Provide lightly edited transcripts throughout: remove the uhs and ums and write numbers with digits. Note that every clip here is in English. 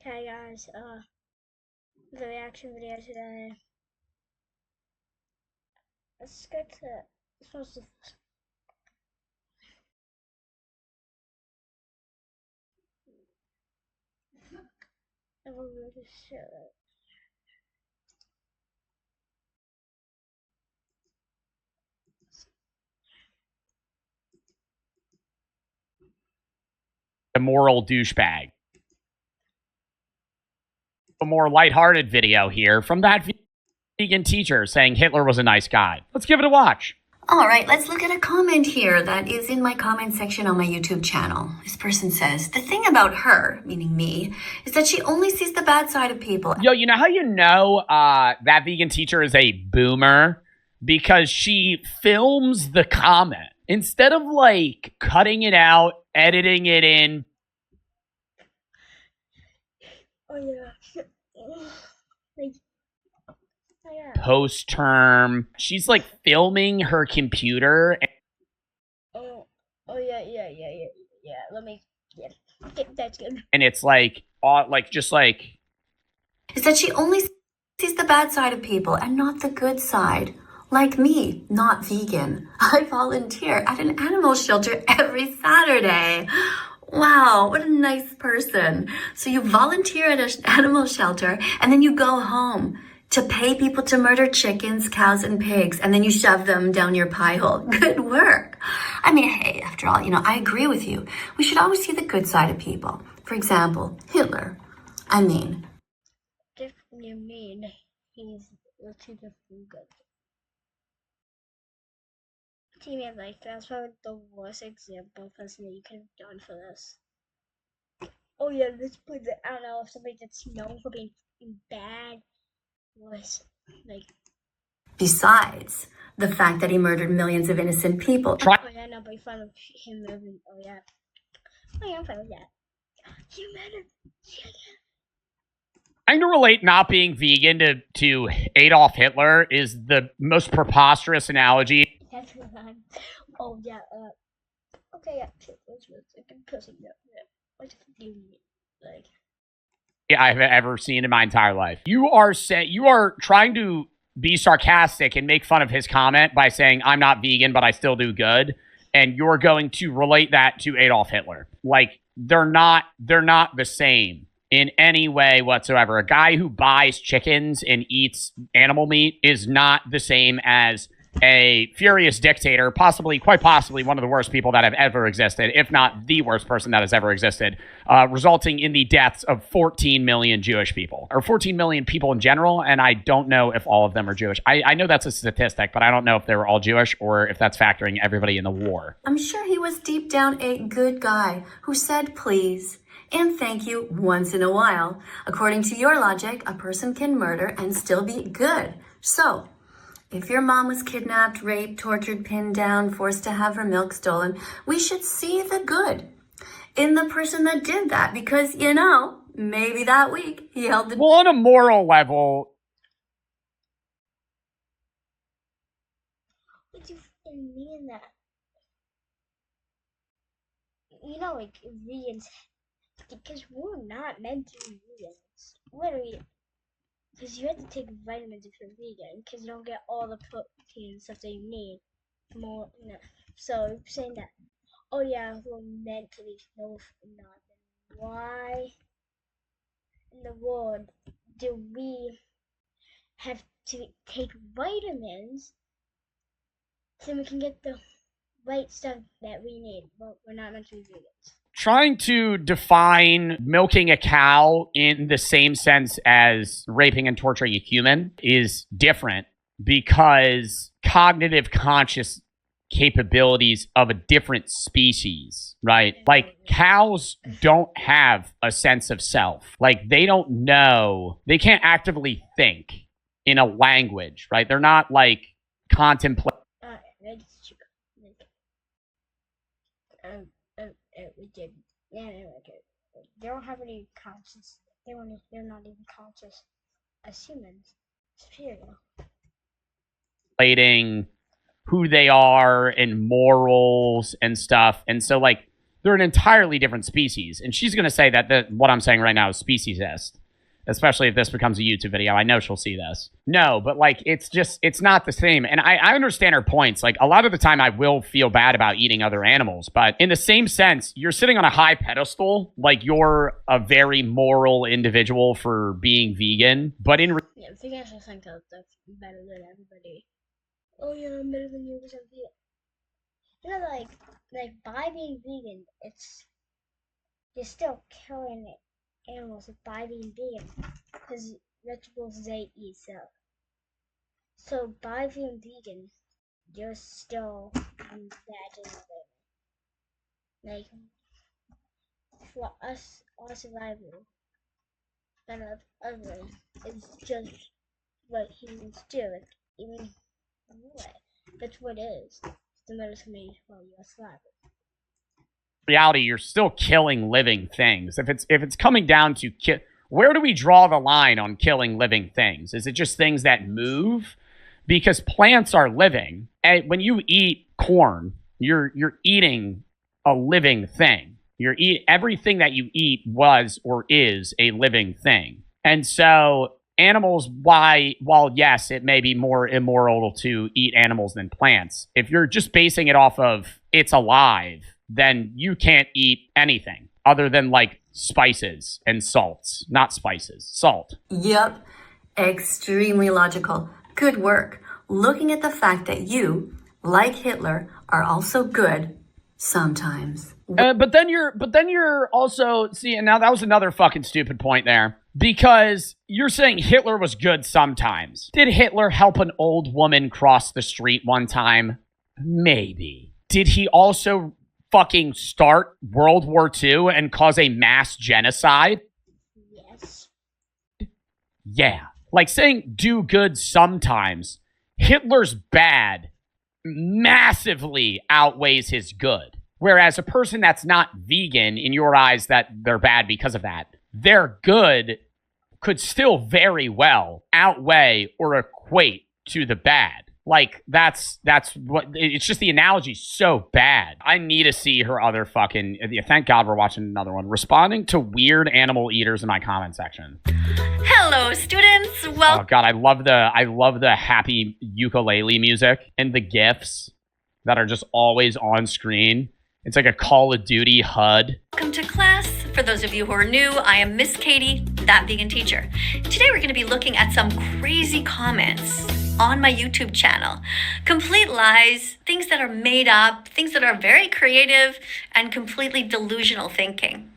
Okay, guys, the reaction video today. Let's get to this was the show. A moral douchebag. A more lighthearted video here from that vegan teacher saying Hitler was a nice guy. Let's give it a watch. All right, let's look at a comment here that is in my comment section on my YouTube channel. This person says, the thing about her, meaning me, is that she only sees the bad side of people. Yo, you know how you know that vegan teacher is a boomer? Because she films the comment. Instead of, like, cutting it out, editing it in. Oh, yeah. Post-term. She's, like, filming her computer. Oh, yeah. Let me, that's good. And it's, like, just, like... Is that she only sees the bad side of people and not the good side. Like me, not vegan. I volunteer at an animal shelter every Saturday. Wow, what a nice person. So you volunteer at an animal shelter and then you go home to pay people to murder chickens, cows, and pigs, and then you shove them down your pie hole. Good work. I mean, hey, after all, I agree with you. We should always see the good side of people. For example, Hitler. You mean he's too different good. Teammate like that's probably the worst example person that you could have done for this. Oh yeah, let's put the I don't know if somebody that's known for being bad was like. Besides the fact that he murdered millions of innocent people. Oh yeah, no, but in front of him murdering. Oh yeah. Oh yeah, I'm fine with that. You murdered. Trying to relate not being vegan to Adolf Hitler is the most preposterous analogy. Oh yeah. Okay, yeah. Let's pussy. What do you mean? Like. I've ever seen in my entire life. You are trying to be sarcastic and make fun of his comment by saying I'm not vegan, but I still do good, and you're going to relate that to Adolf Hitler. Like they're not the same in any way whatsoever. A guy who buys chickens and eats animal meat is not the same as a furious dictator, quite possibly one of the worst people that have ever existed, if not the worst person that has ever existed, resulting in the deaths of 14 million Jewish people, or 14 million people in general, and I don't know if all of them are Jewish. I know that's a statistic, but I don't know if they were all Jewish or if that's factoring everybody in the war. I'm sure he was deep down a good guy who said please and thank you once in a while. According to your logic, a person can murder and still be good. So, if your mom was kidnapped, raped, tortured, pinned down, forced to have her milk stolen, we should see the good in the person that did that because, maybe that week he held the... Well, on a moral level... What do you mean that? Like vegans, because we're not meant to be vegans. Literally. Because you have to take vitamins if you're vegan, because you don't get all the protein and stuff that you need. More, so saying that, oh yeah, we're meant to be no, not. Why in the world do we have to take vitamins so we can get the right stuff that we need? But we're not meant to be vegans. Trying to define milking a cow in the same sense as raping and torturing a human is different because cognitive conscious capabilities of a different species, right? Like cows don't have a sense of self. Like they don't know, they can't actively think in a language, right? They're not like contemplating. They don't have any conscience. They're not even conscious as humans. Who they are and morals and stuff. And so like They're an entirely different species. And she's going to say that what I'm saying right now is speciesist. Especially if this becomes a YouTube video. I know she'll see this. No, but like, it's not the same. And I understand her points. Like, a lot of the time I will feel bad about eating other animals. But in the same sense, you're sitting on a high pedestal. Like, you're a very moral individual for being vegan. But in... Yeah, vegans will think that that's better than everybody. Oh yeah, I'm better than you because I'm vegan. You know, like by being vegan, you're still killing animals by being vegan because vegetables they eat. So by being vegan, you're still bad to the Like for us, our survival and of everything is just what humans do. Like, even what? That's what it is. It's the medicine made for your survival. Reality, you're still killing living things. If it's coming down to where do we draw the line on killing living things? Is it just things that move? Because plants are living. And when you eat corn, you're eating a living thing. Everything that you eat was or is a living thing. And so animals, while yes, it may be more immoral to eat animals than plants, if you're just basing it off of it's alive, then you can't eat anything other than like spices and salts. Not spices, salt. Yep, extremely logical. Good work. Looking at the fact that you, like Hitler, are also good sometimes. But then you're also, see, and now that was another fucking stupid point there. Because you're saying Hitler was good sometimes. Did Hitler help an old woman cross the street one time? Maybe. Did he also fucking start World War II and cause a mass genocide? Yes. Yeah. Like saying do good sometimes. Hitler's bad massively outweighs his good. Whereas a person that's not vegan, in your eyes, that they're bad because of that, their good could still very well outweigh or equate to the bad. Like, that's what, it's just the analogy's so bad. I need to see her other fucking, thank God we're watching another one, responding to weird animal eaters in my comment section. Hello, students. Well, oh God, I love the happy ukulele music and the GIFs that are just always on screen. It's like a Call of Duty HUD. Welcome to class. For those of you who are new, I am Miss Katie, that vegan teacher. Today we're going to be looking at some crazy comments on my YouTube channel. Complete lies, things that are made up, things that are very creative, and completely delusional thinking.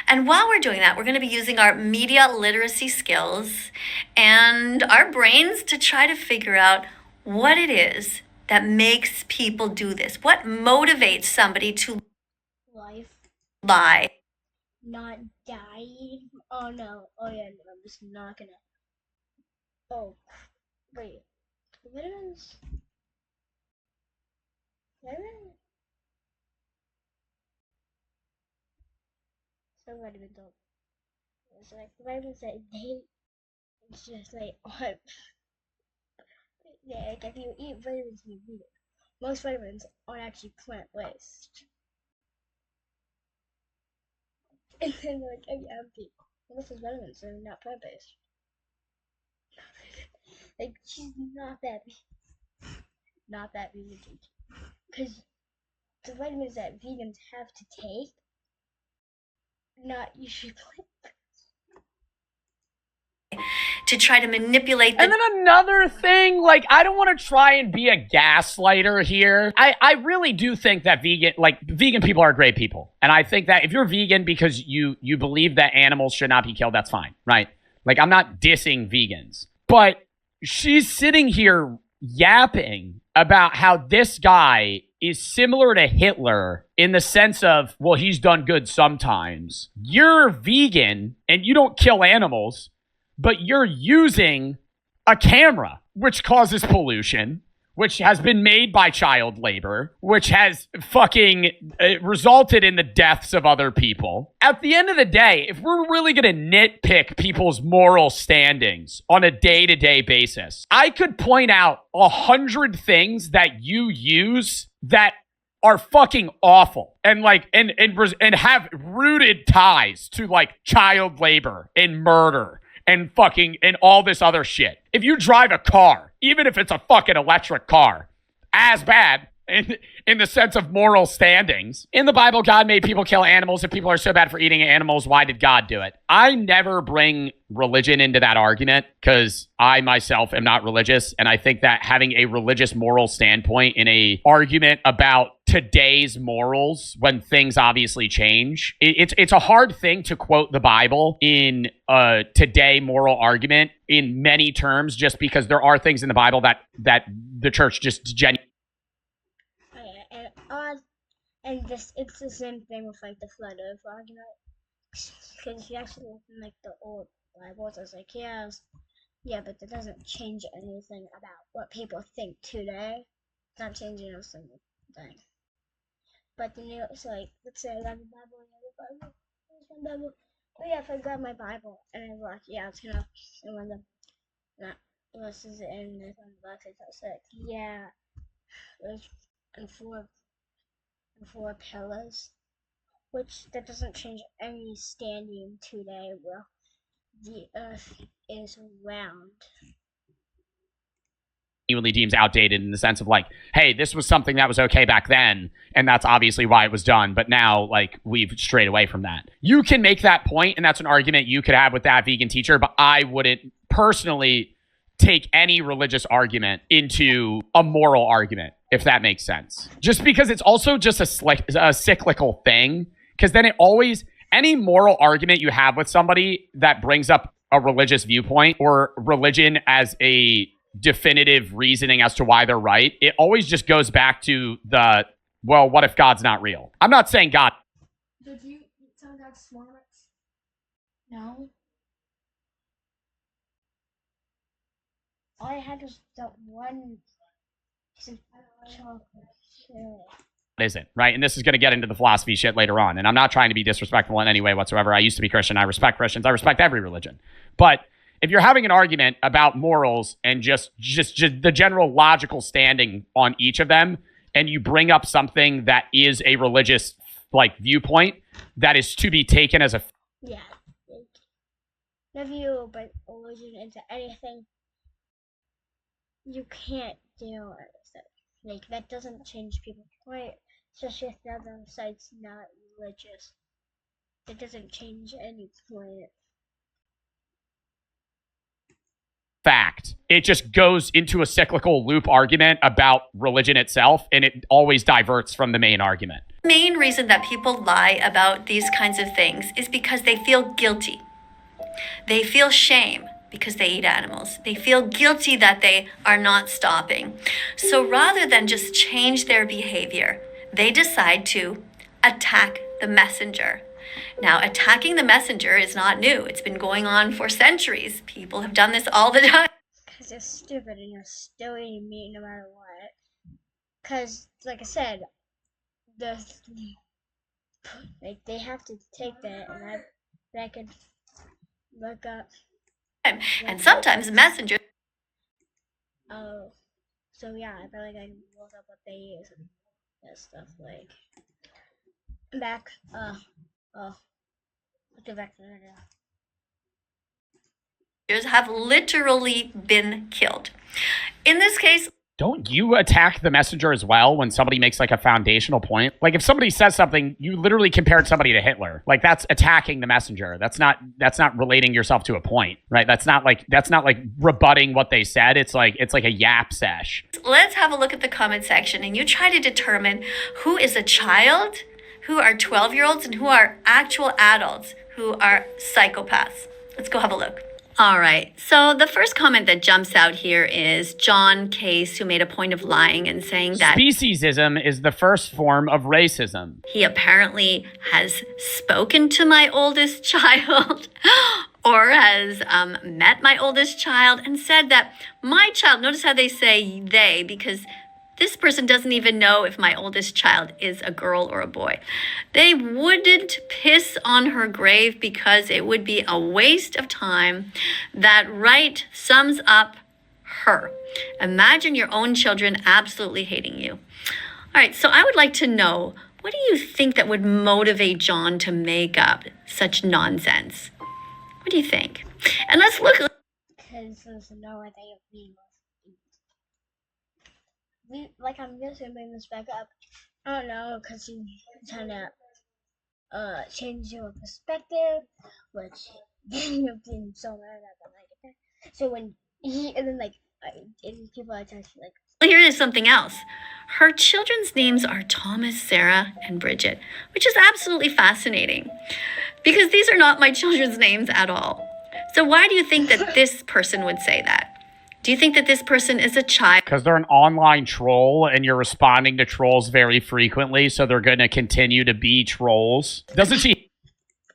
And while we're doing that, we're going to be using our media literacy skills and our brains to try to figure out what it is that makes people do this. What motivates somebody to lie? Not die. Oh no. Oh yeah, no, I'm just not gonna. Oh, wait. Vitamins? Some vitamins don't. It's like vitamins that they. It's just like on. Yeah, like if you eat vitamins, you eat it. Most vitamins aren't actually plant-based. And then like, oh yeah, most of those vitamins are not plant-based. Like, she's not that vegan. Because the vitamins that vegans have to take, not usually plant-based. To try to manipulate And then another thing, like, I don't want to try and be a gaslighter here. I really do think that vegan people are great people. And I think that if you're vegan because you believe that animals should not be killed, that's fine, right? Like, I'm not dissing vegans. But she's sitting here yapping about how this guy is similar to Hitler in the sense of, well, he's done good sometimes. You're vegan and you don't kill animals, but you're using a camera, which causes pollution, which has been made by child labor, which has fucking resulted in the deaths of other people. At the end of the day, if we're really going to nitpick people's moral standings on a day-to-day basis, I could point out 100 things that you use that are fucking awful and like and have rooted ties to like child labor and murder and fucking and all this other shit. If you drive a car, even if it's a fucking electric car, as bad in the sense of moral standings. In the Bible, God made people kill animals. If people are so bad for eating animals, why did God do it? I never bring religion into that argument because I myself am not religious. And I think that having a religious moral standpoint in a argument about today's morals when things obviously change, it's a hard thing to quote the Bible in a today moral argument in many terms, just because there are things in the Bible that the church just genuinely. And this, it's the same thing with like the flood earth argument. Because if you actually look in like the old Bibles, it's like, yeah, but that doesn't change anything about what people think today. It's not changing a single thing. But then it's like, let's say I got the Bible, here's my Bible. Oh yeah, if I grab my Bible and I'm like, yeah, it's gonna, and when this is in this on the left, it's like, yeah, there's and four pillars, which that doesn't change any standing today. Well, the earth is round. Deems outdated in the sense of like, hey, this was something that was okay back then, and that's obviously why it was done, but now like we've strayed away from that. You can make that point, and that's an argument you could have with that vegan teacher, but I wouldn't personally take any religious argument into a moral argument, if that makes sense. Just because it's also just a cyclical thing, because then it always, any moral argument you have with somebody that brings up a religious viewpoint or religion as a definitive reasoning as to why they're right, it always just goes back to the, well, what if God's not real? I'm not saying God. Did you tell God smart? No. All I had was that one piece of chocolate. Isn't, right? And this is going to get into the philosophy shit later on. And I'm not trying to be disrespectful in any way whatsoever. I used to be Christian. I respect Christians. I respect every religion. But if you're having an argument about morals and just the general logical standing on each of them, and you bring up something that is a religious like viewpoint that is to be taken as a if you bring religion into anything, you can't deal with it. Like, that doesn't change people's point, especially if the other side's not religious. It doesn't change any point. Fact. It just goes into a cyclical loop argument about religion itself, and it always diverts from the main argument. The main reason that people lie about these kinds of things is because they feel guilty. They feel shame because they eat animals. They feel guilty that they are not stopping. So rather than just change their behavior, they decide to attack the messenger. Now, attacking the messenger is not new. It's been going on for centuries. People have done this all the time. Because you're stupid and you're still eating meat no matter what. Because, like I said, they have to take that, and I could look up. And sometimes messengers. Oh, so yeah, I feel like I can look up what they use and that stuff. Like, back. Let's go back to that. Have literally been killed. In this case, don't you attack the messenger as well when somebody makes like a foundational point? Like if somebody says something, you literally compared somebody to Hitler. Like that's attacking the messenger. That's not relating yourself to a point, right? That's not like rebutting what they said. It's like a yap sesh. Let's have a look at the comment section and you try to determine who is a child, who are 12-year-olds, and who are actual adults, who are psychopaths. Let's go have a look. All right, so the first comment that jumps out here is John Case, who made a point of lying and saying that speciesism is the first form of racism. He apparently has spoken to my oldest child or has met my oldest child and said that my child, notice how they say they, because this person doesn't even know if my oldest child is a girl or a boy. They wouldn't piss on her grave because it would be a waste of time. That right sums up her. Imagine your own children absolutely hating you. All right, so I would like to know, what do you think that would motivate John to make up such nonsense? What do you think? And let's look. Because there's no way they have been. Like, I'm just gonna bring this back up. I don't know, because he kind of change your perspective, which you've been so mad at like that. So when he and then and people are texting like. Here is something else. Her children's names are Thomas, Sarah, and Bridget, which is absolutely fascinating because these are not my children's names at all. So why do you think that this person would say that? Do you think that this person is a child? Because they're an online troll and you're responding to trolls very frequently, so they're going to continue to be trolls. Doesn't she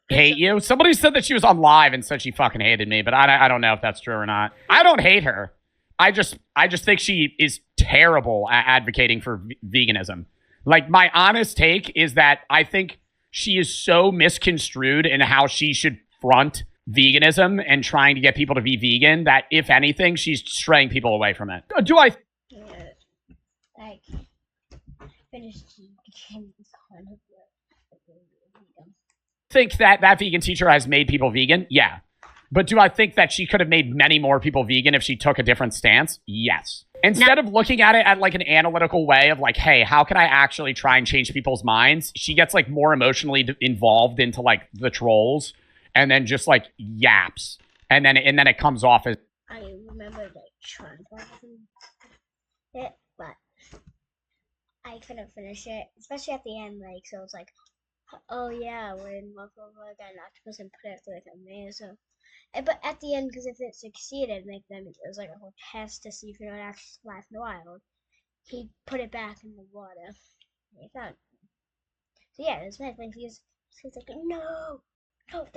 hate you? Somebody said that she was on live and said she fucking hated me, but I don't know if that's true or not. I don't hate her. I just think she is terrible at advocating for veganism. Like, my honest take is that I think she is so misconstrued in how she should front veganism and trying to get people to be vegan that, if anything, she's straying people away from it. Do I Like, finished kind of think that that vegan teacher has made people vegan? Yeah. But do I think that she could have made many more people vegan if she took a different stance? Yes. Instead of looking at it at like an analytical way of like, hey, how can I actually try and change people's minds? She gets like more emotionally involved into like the trolls and then just like yaps. And then it comes off as. I remember like trying to it, but I couldn't finish it, especially at the end. Like, so it's like, oh yeah, we're in blah blah blah, got an octopus and put it through like a maze. So, but at the end, because if it succeeded, like then it was like a whole test to see if it would actually last in the wild. He put it back in the water. He found. So yeah, it was nice. Like he's like, no, oh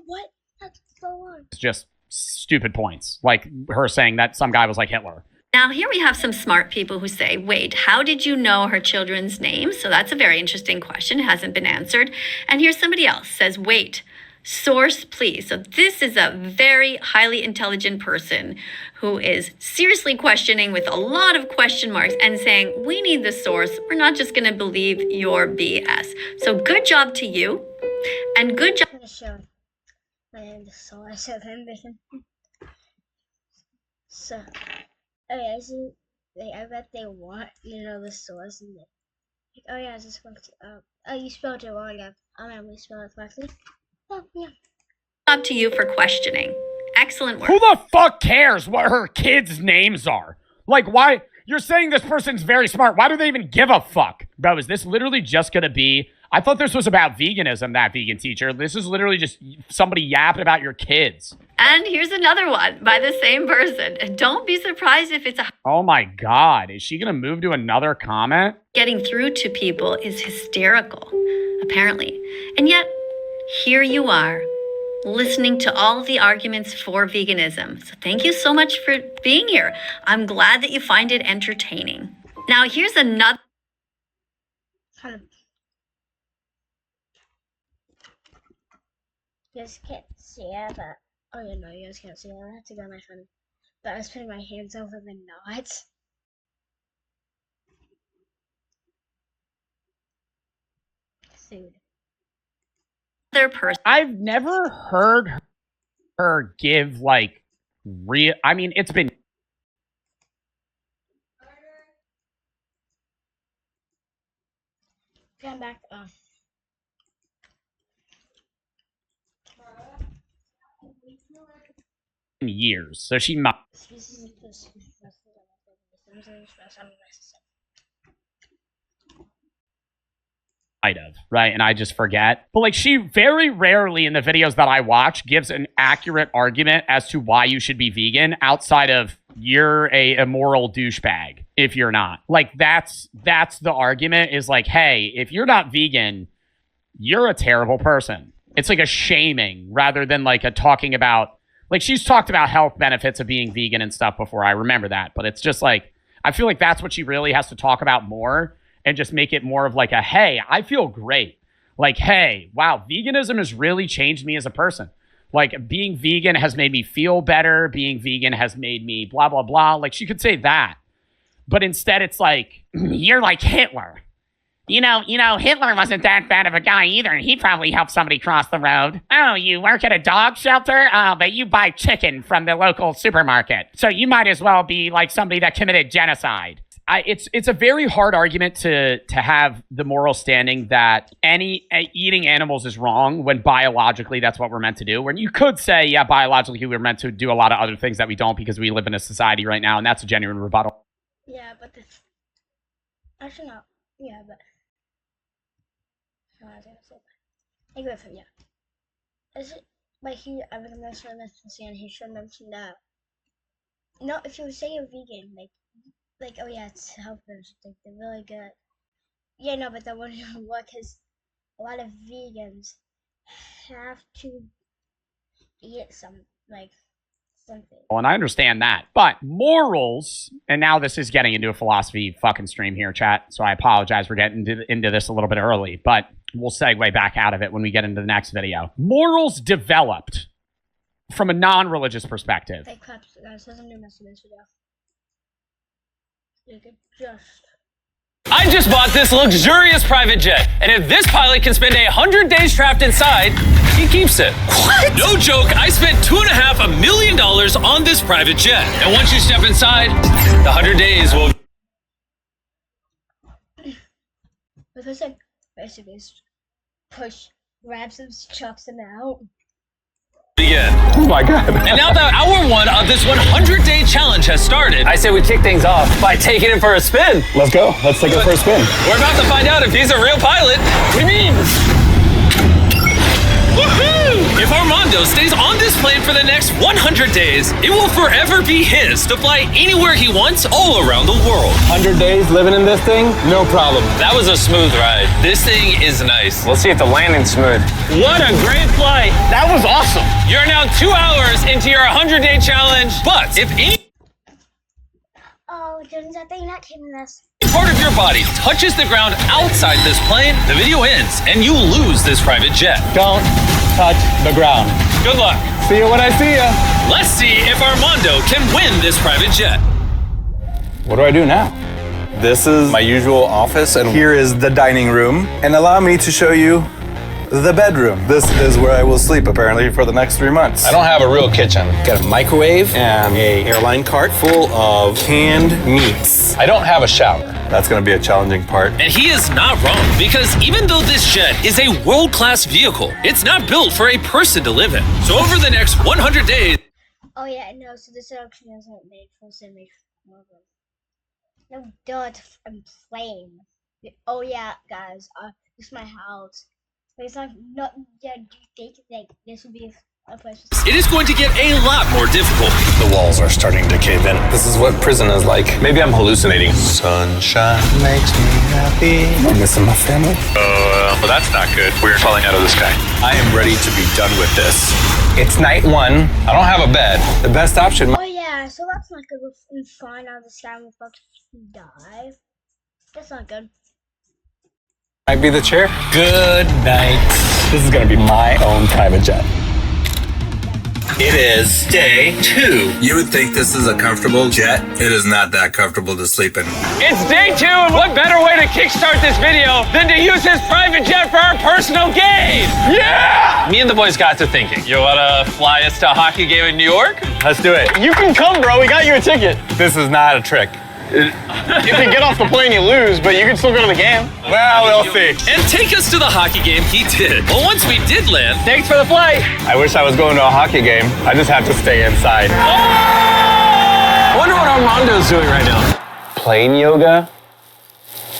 what? That's so long. It's just stupid points, like her saying that some guy was like Hitler. Now, here we have some smart people who say, wait, how did you know her children's names? So that's a very interesting question. It hasn't been answered. And here's somebody else says, wait, source, please. So this is a very highly intelligent person who is seriously questioning with a lot of question marks and saying, we need the source. We're not just going to believe your BS. So good job to you. And good job. I'm going to show the source of ambition. So. Oh yeah, see, I bet they want the source and like, oh yeah, I just want to, oh you spelled it wrong. I'm gonna spell it correctly. Oh yeah. Up to you for questioning. Excellent work. Who the fuck cares what her kids' names are? Like, why? You're saying this person's very smart. Why do they even give a fuck? Bro, is this literally just gonna be? I thought this was about veganism, that vegan teacher. This is literally just somebody yapping about your kids. And here's another one by the same person. Don't be surprised if it's a. Oh my God. Is she going to move to another comment? Getting through to people is hysterical, apparently. And yet, here you are, listening to all of the arguments for veganism. So thank you so much for being here. I'm glad that you find it entertaining. Now, here's another. Kind of. You guys can't see it, but oh yeah, no, you guys can't see it. I have to go on my phone. But I was putting my hands over the knots. Food. Other person. I've never heard her give like real. I mean, it's been. Come back. Years, so she might have, right? And I just forget. But like, she very rarely in the videos that I watch gives an accurate argument as to why you should be vegan outside of you're a immoral douchebag if you're not. Like, that's the argument is like, hey, if you're not vegan, you're a terrible person. It's like a shaming rather than like a talking about. Like, she's talked about health benefits of being vegan and stuff before. I remember that. But it's just like, I feel like that's what she really has to talk about more and just make it more of like a, hey, I feel great. Like, hey, wow, veganism has really changed me as a person. Like, being vegan has made me feel better. Being vegan has made me blah, blah, blah. Like, she could say that. But instead it's like, you're like Hitler. You know, Hitler wasn't that bad of a guy either. He probably helped somebody cross the road. Oh, you work at a dog shelter? Oh, but you buy chicken from the local supermarket. So you might as well be like somebody that committed genocide. It's a very hard argument to have the moral standing that eating animals is wrong when biologically that's what we're meant to do. When you could say, yeah, biologically we're meant to do a lot of other things that we don't because we live in a society right now, and that's a genuine rebuttal. Yeah, but actually not. Yeah, but no, I was gonna say that. Hey, Griffin, yeah. Is it like I would mention this and he should mention that. No, if you say you're vegan, like, oh yeah, it's health foods, like they're really good. Yeah, no, but that wouldn't work because a lot of vegans have to eat something. Well, and I understand that, but morals, and now this is getting into a philosophy fucking stream here, chat. So I apologize for getting into this a little bit early, but we'll segue back out of it when we get into the next video. Morals developed from a non-religious perspective. Hey, claps, guys. There's a new message in this video. You could just. I just bought this luxurious private jet, and if this pilot can spend 100 days trapped inside, he keeps it. What? No joke, I spent $2.5 million on this private jet. And once you step inside, the 100 days will... What was it? Basically, push, grabs him, chucks him out. Begin. Oh my God. And now that hour one of this 100-day challenge has started, I say we kick things off by taking him for a spin. Let's go. Let's take it for a spin. We're about to find out if he's a real pilot. What do you mean? Woohoo! If Armando stays on this plane for the next 100 days, it will forever be his to fly anywhere he wants all around the world. 100 days living in this thing? No problem. That was a smooth ride. This thing is nice. Let's see if the landing's smooth. What a great flight. That was awesome. You're now 2 hours into your 100-day challenge, but if any Oh, turns out they're not kidding us. part of your body touches the ground outside this plane, the video ends and you lose this private jet. Don't touch the ground. Good luck. See you when I see you. Let's see if Armando can win this private jet. What do I do now? This is my usual office, and here is the dining room. And allow me to show you the bedroom. This is where I will sleep, apparently, for the next 3 months. I don't have a real kitchen. Got a microwave and a airline cart full of canned meats. I don't have a shower. That's gonna be a challenging part. And he is not wrong, because even though this jet is a world-class vehicle, it's not built for a person to live in. So over the next 100 days... Oh yeah, no, so this actually isn't made for semi. No, duh, it's a plane. Oh yeah, guys, this is my house. But it's not, yeah, do you think like this would be a place? It is going to get a lot more difficult. The walls are starting to cave in. This is what prison is like. Maybe I'm hallucinating. Sunshine makes me happy. I'm missing my family. Well, that's not good. We're falling out of the sky. I am ready to be done with this. It's night one. I don't have a bed. The best option. Oh yeah, so that's not good. We're flying out of the sky and we're about to die. That's not good. Might be the chair. Good night. This is gonna be my own private jet. It is day 2. You would think this is a comfortable jet. It is not that comfortable to sleep in. It's day 2, and what better way to kickstart this video than to use his private jet for our personal gain? Yeah! Me and the boys got to thinking. You wanna fly us to a hockey game in New York? Let's do it. You can come, bro. We got you a ticket. This is not a trick. If you get off the plane, you lose, but you can still go to the game. Well, we'll see. And take us to the hockey game he did. Well, once we did land, Thanks for the flight. I wish I was going to a hockey game. I just have to stay inside. I wonder what Armando's doing right now. Plane yoga?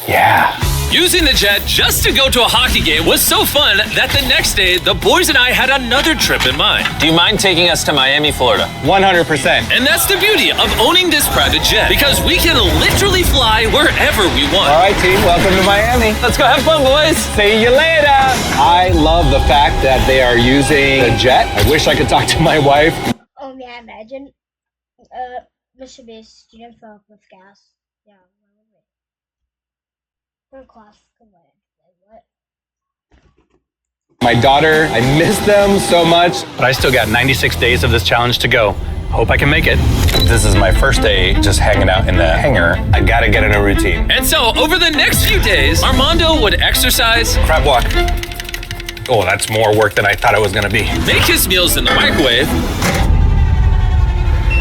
Yeah. Using the jet just to go to a hockey game was so fun that the next day, the boys and I had another trip in mind. Do you mind taking us to Miami, Florida? 100%. And that's the beauty of owning this private jet, because we can literally fly wherever we want. All right, team. Welcome to Miami. Let's go have fun, boys. See you later. I love the fact that they are using a jet. I wish I could talk to my wife. Oh yeah, imagine. This should be a student filled with gas. Yeah. Third class. Come on. Like, what? My daughter, I miss them so much, but I still got 96 days of this challenge to go. Hope I can make it. This is my first day just hanging out in the hangar. I gotta get in a routine. And so, over the next few days, Armando would exercise, Crab walk. Oh, that's more work than I thought it was gonna be. make his meals in the microwave,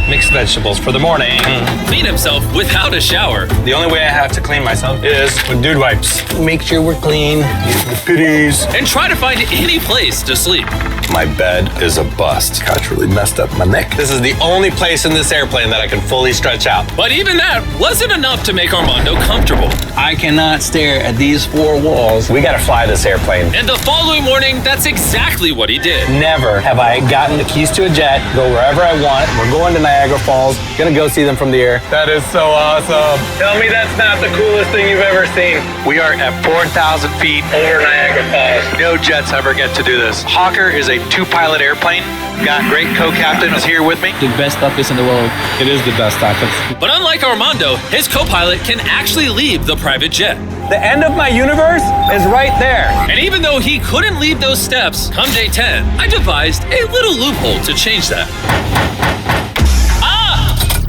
Mixed vegetables for the morning. clean himself without a shower, The only way I have to clean myself is with dude wipes. Make sure we're clean. Use the pitties. and try to find any place to sleep. My bed is a bust. Couch really messed up my neck. This is the only place in this airplane that I can fully stretch out. But even that wasn't enough to make Armando comfortable. I cannot stare at these four walls. We gotta fly this airplane. And the following morning, that's exactly what he did. Never have I gotten the keys to a jet, go wherever I want. We're going to Niagara Falls, gonna go see them from the air. That is so awesome. Tell me that's not the coolest thing you've ever seen. We are at 4,000 feet over Niagara Falls. No jets ever get to do this. Hawker is a two-pilot airplane. Got great co-captain is here with me. The best office in the world. It is the best office. But unlike Armando, his co-pilot can actually leave the private jet. The end of my universe is right there. And even though he couldn't leave those steps come day 10, I devised a little loophole to change that.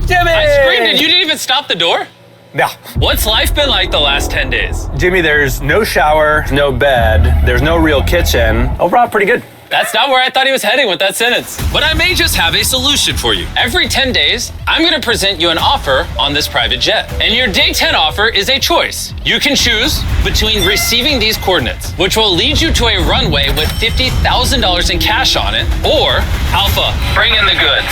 Jimmy! I screamed and you didn't even stop the door? Yeah. What's life been like the last 10 days? Jimmy, there's no shower, no bed, there's no real kitchen. Overall, pretty good. That's not where I thought he was heading with that sentence. But I may just have a solution for you. Every 10 days, I'm gonna present you an offer on this private jet. And your day 10 offer is a choice. You can choose between receiving these coordinates, which will lead you to a runway with $50,000 in cash on it, or Alpha, bring in the goods.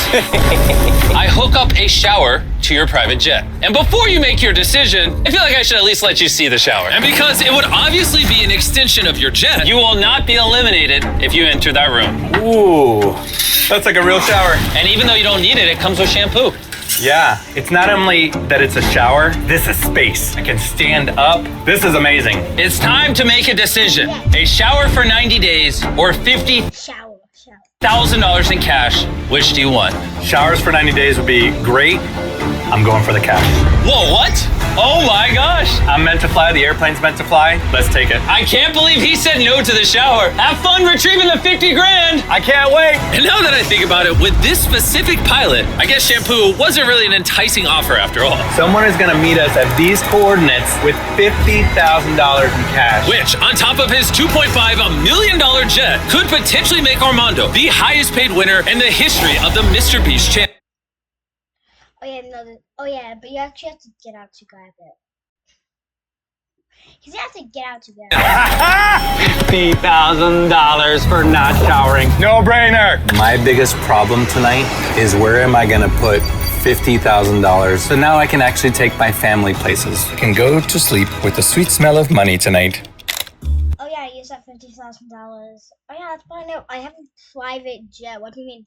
I hook up a shower to your private jet. And before you make your decision, I feel like I should at least let you see the shower. And because it would obviously be an extension of your jet, you will not be eliminated if you enter that room. Ooh, that's like a real shower. And even though you don't need it, it comes with shampoo. Yeah, it's not only that it's a shower, this is space. I can stand up. This is amazing. It's time to make a decision. A shower for 90 days or $50,000 Shower. in cash. Which do you want? Showers for 90 days would be great. I'm going for the cash. Whoa, what? Oh my gosh. I'm meant to fly, the airplane's meant to fly. Let's take it. I can't believe he said no to the shower. Have fun retrieving the 50 grand. I can't wait. And now that I think about it, with this specific pilot, I guess shampoo wasn't really an enticing offer after all. Someone is gonna meet us at these coordinates with $50,000 in cash. Which, on top of his $2.5 million jet, could potentially make Armando the highest paid winner in the history of the Mr. Beast channel. Oh yeah, no. Oh yeah, but you actually have to get out to grab it. He's have to get out to grab it. $50,000 for not showering. No brainer. My biggest problem tonight is where am I gonna put $50,000 so now I can actually take my family places. I can go to sleep with the sweet smell of money tonight. Oh yeah, I used that $50,000. Oh yeah, that's fine. No, I have a private jet. What do you mean?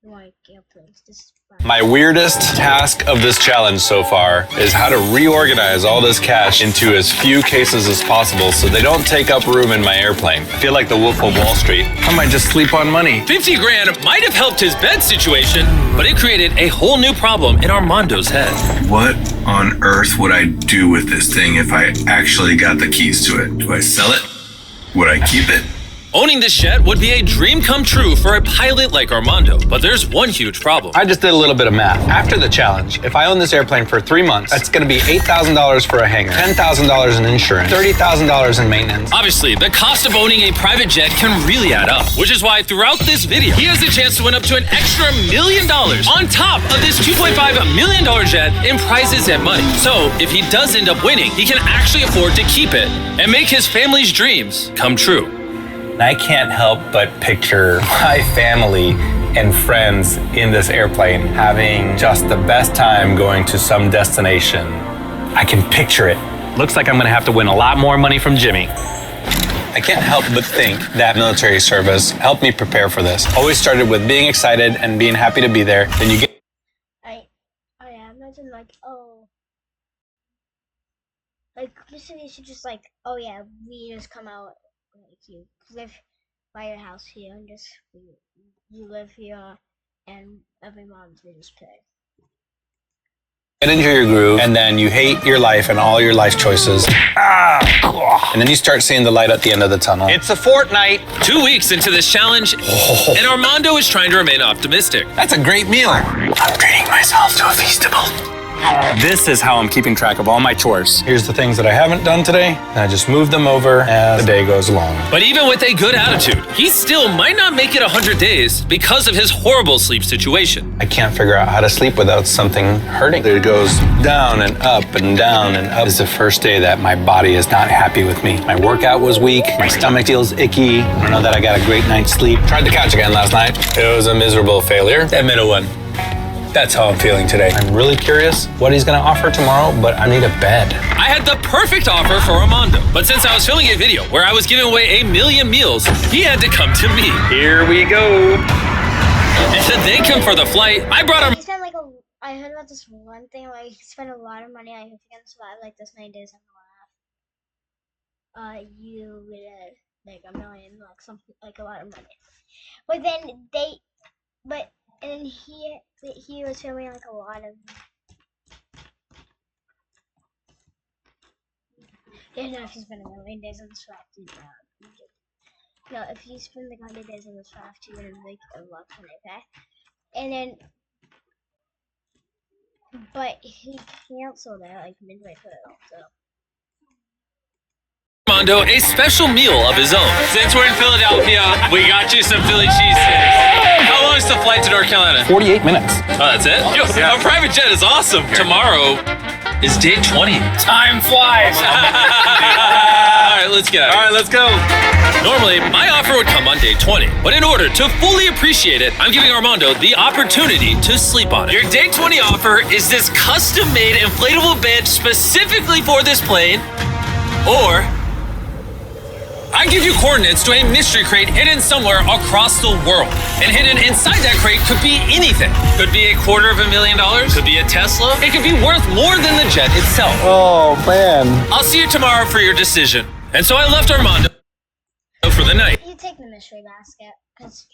Like airplanes. This is fine. My weirdest task of this challenge so far is how to reorganize all this cash into as few cases as possible so they don't take up room in my airplane. I feel like the Wolf of Wall Street. I might just sleep on money. 50 grand might have helped his bed situation, but it created a whole new problem in Armando's head. What on earth would I do with this thing if I actually got the keys to it? Do I sell it? Would I keep it? Owning this jet would be a dream come true for a pilot like Armando, but there's one huge problem. I just did a little bit of math. After the challenge, if I own this airplane for 3 months, that's gonna be $8,000 for a hangar, $10,000 in insurance, $30,000 in maintenance. Obviously, the cost of owning a private jet can really add up, which is why throughout this video, he has a chance to win up to an extra $1 million on top of this $2.5 million jet in prizes and money. So if he does end up winning, he can actually afford to keep it and make his family's dreams come true. I can't help but picture my family and friends in this airplane having just the best time going to some destination. I can picture it. Looks like I'm gonna have to win a lot more money from Jimmy. I can't help but think that military service helped me prepare for this. Always started with being excited and being happy to be there. Then you get Oh yeah, imagine like, oh. Like, literally, you should just like, oh yeah, we just come out, like, you live by your house here, and just, you live here, and every month we just pay. get into your groove, and then you hate your life and all your life choices. And then you start seeing the light at the end of the tunnel. It's a fortnight. 2 weeks into this challenge, and Armando is trying to remain optimistic. That's a great meal. I'm treating myself to a Feastable. This is how I'm keeping track of all my chores. Here's the things that I haven't done today, and I just move them over as the day goes along. But even with a good attitude, he still might not make it 100 days because of his horrible sleep situation. I can't figure out how to sleep without something hurting. It goes down and up and down and up. This is the first day that my body is not happy with me. My workout was weak. My stomach feels icky. I don't know that I got a great night's sleep. Tried the couch again last night. It was a miserable failure. Admit it one. That's how I'm feeling today. I'm really curious what he's gonna offer tomorrow, but I need a bed. I had the perfect offer for Armando, but since I was filming a video where I was giving away 1,000,000 meals, he had to come to me. Here we go. And to thank him for the flight, I brought him. He spent like I heard about this one thing, like he spent a lot of money. I think he can survive like this 9 days in a laugh. You would like $1 million, like something, like a lot of money. But then and he was filming like a lot of. I don't know if he's been 1,000,000 days on this raft. No, if you spend like 100 days on this raft, you're gonna make a lot of money, okay? And then, but he canceled it like midway through, so. Armando a special meal of his own. Since we're in Philadelphia, we got you some Philly cheesesteaks. How long is the flight to North Carolina? 48 minutes. Oh, that's it? Yo, a private jet is awesome. Tomorrow is day 20. Time flies. All right, let's get out. All right, let's go. Normally, my offer would come on day 20, but in order to fully appreciate it, I'm giving Armando the opportunity to sleep on it. Your day 20 offer is this custom-made inflatable bed specifically for this plane, or I give you coordinates to a mystery crate hidden somewhere across the world. And hidden inside that crate could be anything. Could be $250,000, could be a Tesla, it could be worth more than the jet itself. Oh, man. I'll see you tomorrow for your decision. And so I left Armando for the night. You take the mystery basket, because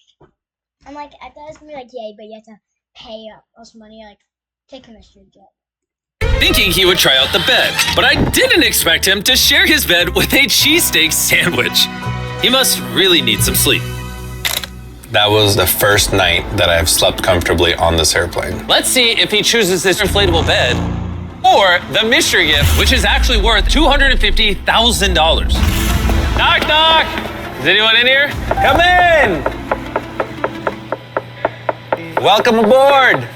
I'm like, I thought it was gonna be like, yay, but you have to pay up all some money, like, take the mystery jet. Thinking he would try out the bed, but I didn't expect him to share his bed with a cheesesteak sandwich. He must really need some sleep. That was the first night that I've slept comfortably on this airplane. Let's see if he chooses this inflatable bed or the mystery gift, which is actually worth $250,000. Knock, knock. Is anyone in here? Come in. Welcome aboard.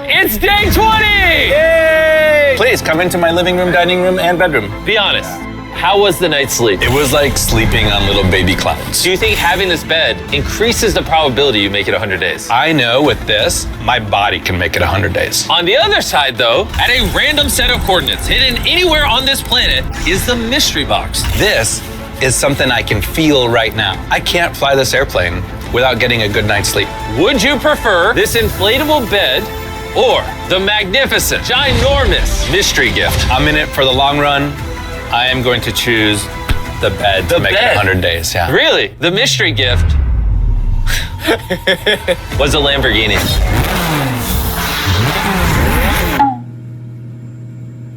It's day 20! Yay! Please come into my living room, dining room, and bedroom. Be honest, how was the night's sleep? It was like sleeping on little baby clouds. Do you think having this bed increases the probability you make it 100 days? I know with this, my body can make it 100 days. On the other side, though, at a random set of coordinates hidden anywhere on this planet is the mystery box. This is something I can feel right now. I can't fly this airplane without getting a good night's sleep. Would you prefer this inflatable bed or the magnificent, ginormous mystery gift? I'm in it for the long run. I am going to choose the bed to make it 100 days. Yeah. Really? The mystery gift was a Lamborghini.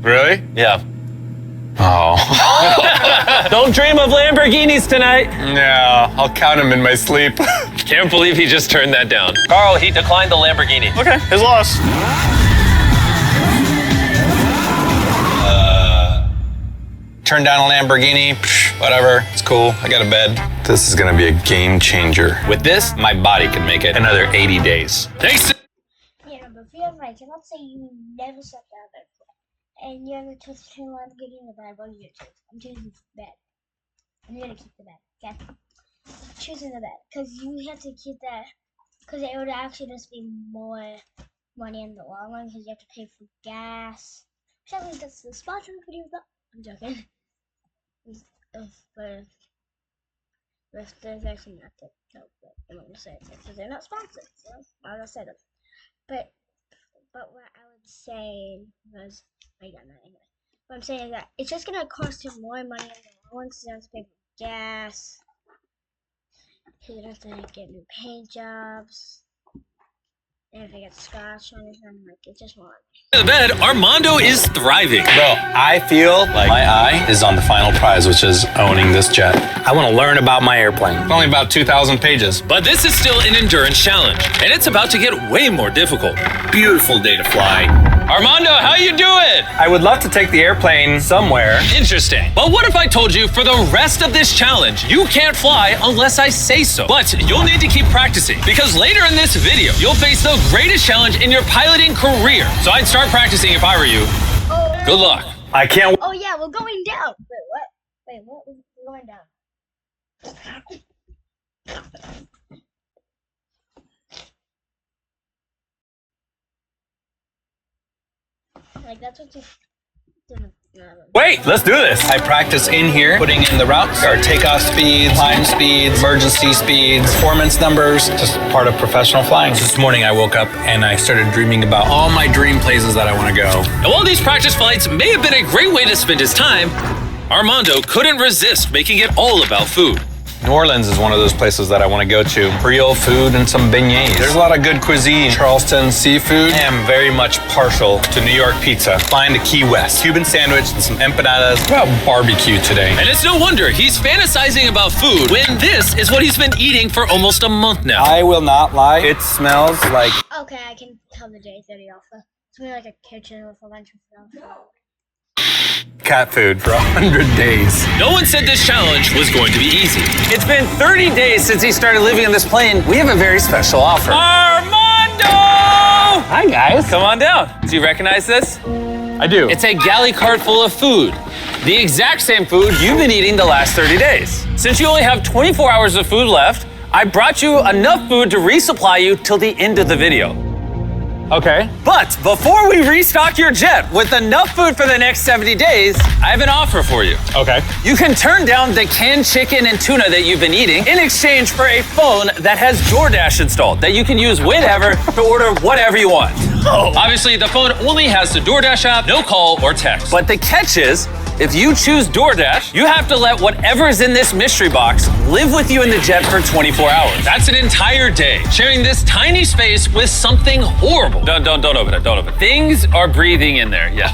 Really? Yeah. Oh. Don't dream of Lamborghinis tonight. Yeah, I'll count them in my sleep. Can't believe he just turned that down. Carl, he declined the Lamborghini. Okay, his loss. Turn down a Lamborghini, whatever, it's cool. I got a bed. This is gonna be a game changer. With this, my body can make it another 80 days. Thanks. Yeah, no, but if you have right, let's say you never slept out of bed and you have a choice between Lamborghini and the bed, what do you choose? I'm choosing the bed. I'm gonna keep the bed, okay? Choosing the bed, because you have to keep that, because it would actually just be more money in the long run, because you have to pay for gas. Which I think that's the sponsor video, though. I'm joking. But there's actually not that, no, but I'm not gonna say it because they're not sponsored, so I'm gonna say them. But what I would say was, I got that anyway. What I'm saying is that it's just gonna cost him more money in the long run, because he has to pay for gas. He's gonna have to get new paint jobs. And if I get scotch on anything, like, it just won't. In the bed, Armando is thriving. Bro, I feel like my eye is on the final prize, which is owning this jet. I want to learn about my airplane. It's only about 2,000 pages. But this is still an endurance challenge, and it's about to get way more difficult. Beautiful day to fly. Armando, how you doing? I would love to take the airplane somewhere. Interesting. But what if I told you for the rest of this challenge, you can't fly unless I say so? But you'll need to keep practicing, because later in this video, you'll face the greatest challenge in your piloting career. So I'd start practicing if I were you. Oh, Good luck. I can't. oh yeah, we're going down. Wait, what? Wait, what? We're going down. Like, that's what you... Wait, let's do this. I practice in here, putting in the routes, our takeoff speeds, climb speeds, emergency speeds, performance numbers, just part of professional flying. This morning I woke up and I started dreaming about all my dream places that I want to go. And while these practice flights may have been a great way to spend his time, Armando couldn't resist making it all about food. New Orleans is one of those places that I want to go to. Creole food and some beignets. There's a lot of good cuisine. Charleston seafood. I am very much partial to New York pizza. Flying to Key West. Cuban sandwich and some empanadas. What about barbecue today? And it's no wonder he's fantasizing about food when this is what he's been eating for almost a month now. I will not lie. It smells like... Okay, I can tell the J30 Alpha. It's gonna be like a kitchen with a bunch of stuff. cat food for 100 days. No one said this challenge was going to be easy. It's been 30 days since he started living on this plane. We have a very special offer. Armando! Hi, guys. Come on down. Do you recognize this? I do. It's a galley cart full of food. The exact same food you've been eating the last 30 days. Since you only have 24 hours of food left, I brought you enough food to resupply you till the end of the video. Okay. But before we restock your jet with enough food for the next 70 days, I have an offer for you. Okay. You can turn down the canned chicken and tuna that you've been eating in exchange for a phone that has DoorDash installed that you can use whenever to order whatever you want. Obviously, the phone only has the DoorDash app, no call or text. But the catch is, if you choose DoorDash, you have to let whatever's in this mystery box live with you in the jet for 24 hours. That's an entire day, sharing this tiny space with something horrible. Don't open it, don't open it. Things are breathing in there, yeah.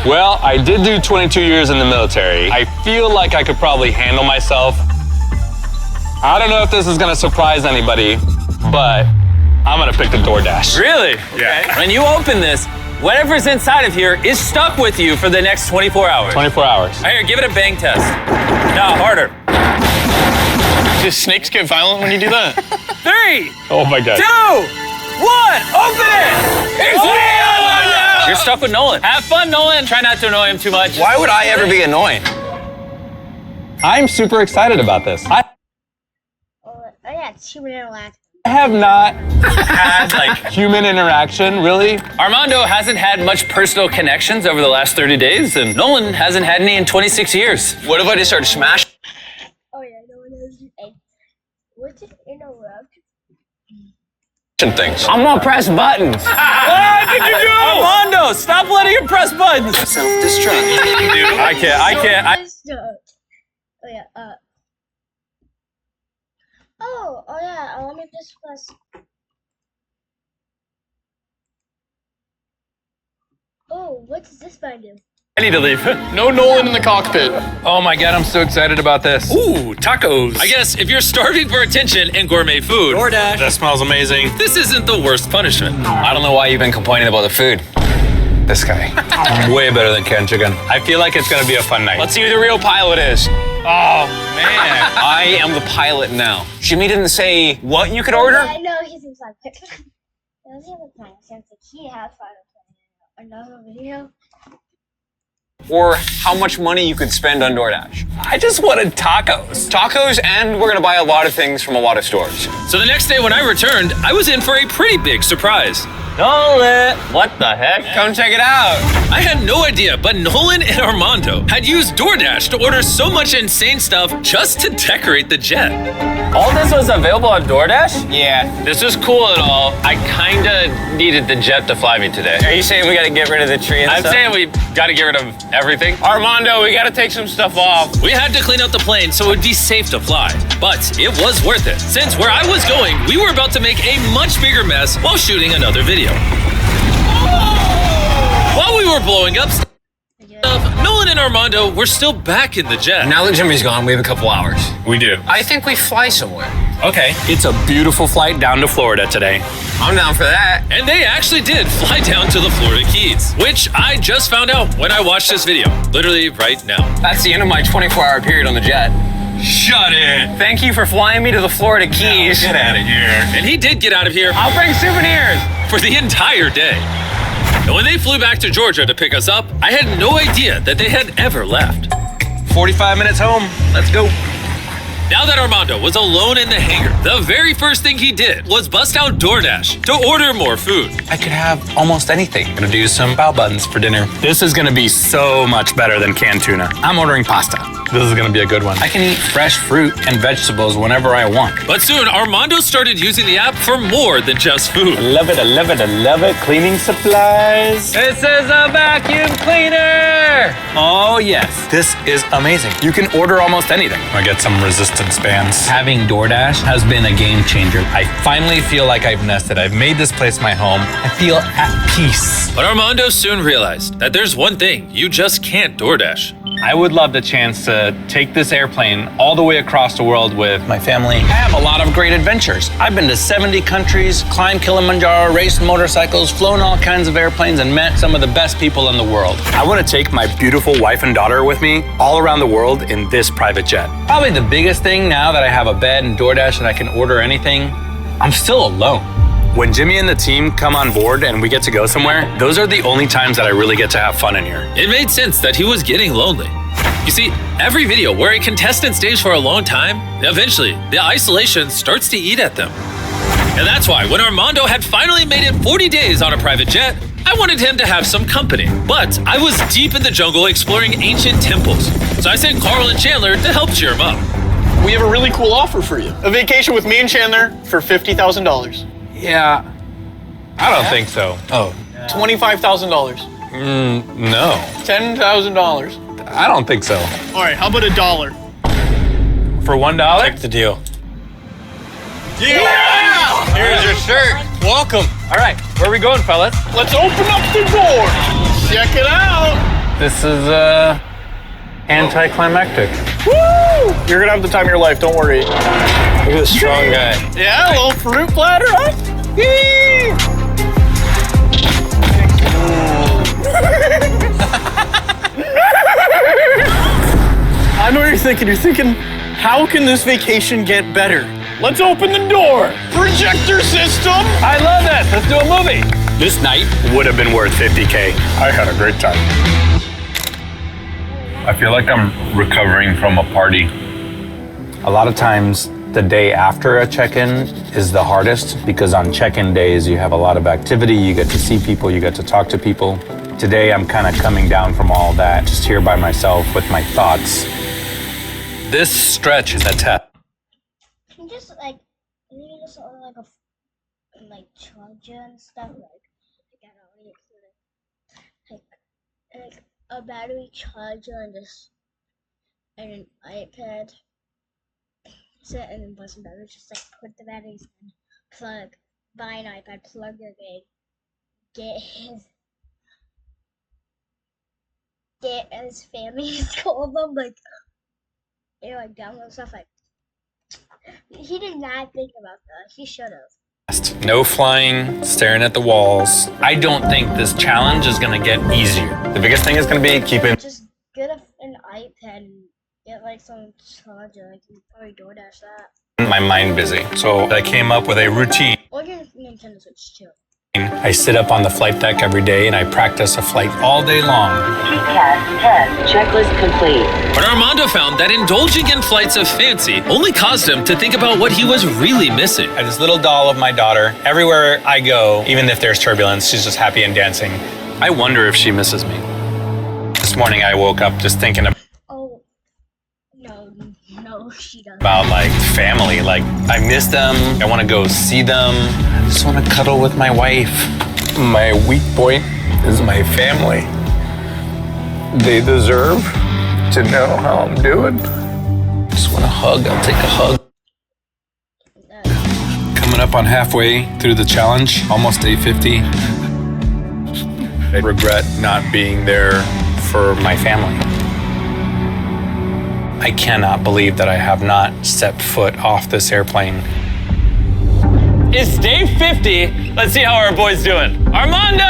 Well, I did do 22 years in the military. I feel like I could probably handle myself. I don't know if this is gonna surprise anybody, but I'm gonna pick the DoorDash. Really? Yeah. Okay. When you open this, whatever's inside of here is stuck with you for the next 24 hours. 24 hours. All right, here, give it a bang test. No, harder. Do snakes get violent when you do that? 3, Oh my God. 2, 1, open it! It's me! You're stuck with Nolan. Have fun, Nolan. Try not to annoy him too much. Why would I ever be annoying? I'm super excited about this. I Oh yeah, it's human interaction. have not had like human interaction, really. Armando hasn't had much personal connections over the last 30 days, and Nolan hasn't had any in 26 years. What if I just started smashing? Oh yeah, no one knows. What's it interaction? Things. I'm gonna press buttons. What did you do? Armando, stop letting him press buttons. Self-destruct. I can't. Oh yeah. Oh yeah. Let me just press. Oh, what does this button do? I need to leave. No Nolan in the cockpit. Oh my God, I'm so excited about this. Ooh, tacos. I guess if you're starving for attention and gourmet food, That smells amazing. this isn't the worst punishment. I don't know why you've been complaining about the food. This guy. Way better than canned chicken. I feel like it's gonna be a fun night. Let's see who the real pilot is. Oh man. I am the pilot now. Jimmy didn't say what you could order. Yeah, I know he seems like. Does he have a plan? Sounds like he has another video. Or how much money you could spend on DoorDash. I just wanted tacos. Tacos, and we're gonna buy a lot of things from a lot of stores. So the next day when I returned, I was in for a pretty big surprise. Nolan! What the heck? Come check it out. I had no idea, but Nolan and Armando had used DoorDash to order so much insane stuff just to decorate the jet. All this was available on DoorDash? Yeah, this is cool and all. I kinda needed the jet to fly me today. Are you saying we gotta get rid of the tree and I'm stuff? saying we gotta get rid of everything. Armando, we gotta take some stuff off. We had to clean out the plane so it would be safe to fly. But it was worth it, since where I was going, we were about to make a much bigger mess while shooting another video. While we were blowing up stuff, Nolan and Armando were still back in the jet. Now that Jimmy's gone, we have a couple hours. We do. I think we fly somewhere. Okay. It's a beautiful flight down to Florida today. I'm down for that. And they actually did fly down to the Florida Keys, which I just found out when I watched this video, literally right now. That's the end of my 24-hour period on the jet. Shut it. Thank you for flying me to the Florida Keys. Get out of here. And he did get out of here I'll bring souvenirs. for the entire day. And when they flew back to Georgia to pick us up, I had no idea that they had ever left. 45 minutes home. Let's go. Now that Armando was alone in the hangar, the very first thing he did was bust out DoorDash to order more food. I could have almost anything. I'm gonna do some bao buns for dinner. This is gonna be so much better than canned tuna. I'm ordering pasta. This is gonna be a good one. I can eat fresh fruit and vegetables whenever I want. But soon, Armando started using the app for more than just food. I love it, I love it, I love it. Cleaning supplies. This is a vacuum cleaner. Oh yes, this is amazing. You can order almost anything. I get some resistance bands. Having DoorDash has been a game changer. I finally feel like I've nested. I've made this place my home. I feel at peace. But Armando soon realized that there's one thing you just can't DoorDash. I would love the chance to take this airplane all the way across the world with my family. I have a lot of great adventures. I've been to 70 countries, climbed Kilimanjaro, raced motorcycles, flown all kinds of airplanes, and met some of the best people in the world. I want to take my beautiful wife and daughter with me all around the world in this private jet. Probably the biggest thing now that I have a bed and DoorDash and I can order anything, I'm still alone. When Jimmy and the team come on board and we get to go somewhere, those are the only times that I really get to have fun in here. It made sense that he was getting lonely. You see, every video where a contestant stays for a long time, eventually the isolation starts to eat at them. And that's why when Armando had finally made it 40 days on a private jet, I wanted him to have some company. But I was deep in the jungle exploring ancient temples. So I sent Carl and Chandler to help cheer him up. We have a really cool offer for you. A vacation with me and Chandler for $50,000. Yeah, I don't think so. Oh, $25,000. no, $10,000. I don't think so. All right, how about $1? For $1? Take the deal. Yeah! Here's your shirt. Welcome. All right, where are we going, fellas? Let's open up the door. Check it out. This is anticlimactic. Woo! You're gonna have the time of your life. Don't worry. Look at this strong guy. Yeah, a little fruit platter, huh? Yee! I know what you're thinking. You're thinking, how can this vacation get better? Let's open the door. Projector system. I love this. Let's do a movie. This night would have been worth $50K. I had a great time. I feel like I'm recovering from a party. A lot of times, the day after a check-in is the hardest because on check-in days, you have a lot of activity. You get to see people, you get to talk to people. Today, I'm kind of coming down from all that, just here by myself with my thoughts. This stretch is a test. Can you just order like charger and stuff like a battery charger and an iPad. Set and then buy some batteries. Just like put the batteries in, buy an iPad, plug your game, get his family to call them download stuff he did not think about that. He should have. No flying, staring at the walls. I don't think this challenge is gonna get easier. The biggest thing is gonna be keeping. Just get an iPad and get some charger. You can probably DoorDash that. My mind busy. So I came up with a routine. Or your Nintendo Switch too. I sit up on the flight deck every day and I practice a flight all day long. Checklist complete. But Armando found that indulging in flights of fancy only caused him to think about what he was really missing. I have this little doll of my daughter. Everywhere I go, even if there's turbulence, she's just happy and dancing. I wonder if she misses me. This morning I woke up just thinking about she doesn't. About family. I miss them. I want to go see them. I just want to cuddle with my wife. My weak point is my family. They deserve to know how I'm doing. Just want a hug. I'll take a hug. up on halfway through the challenge, almost day 50. I regret not being there for my family. I cannot believe that I have not stepped foot off this airplane. It's day 50. Let's see how our boy's doing. Armando!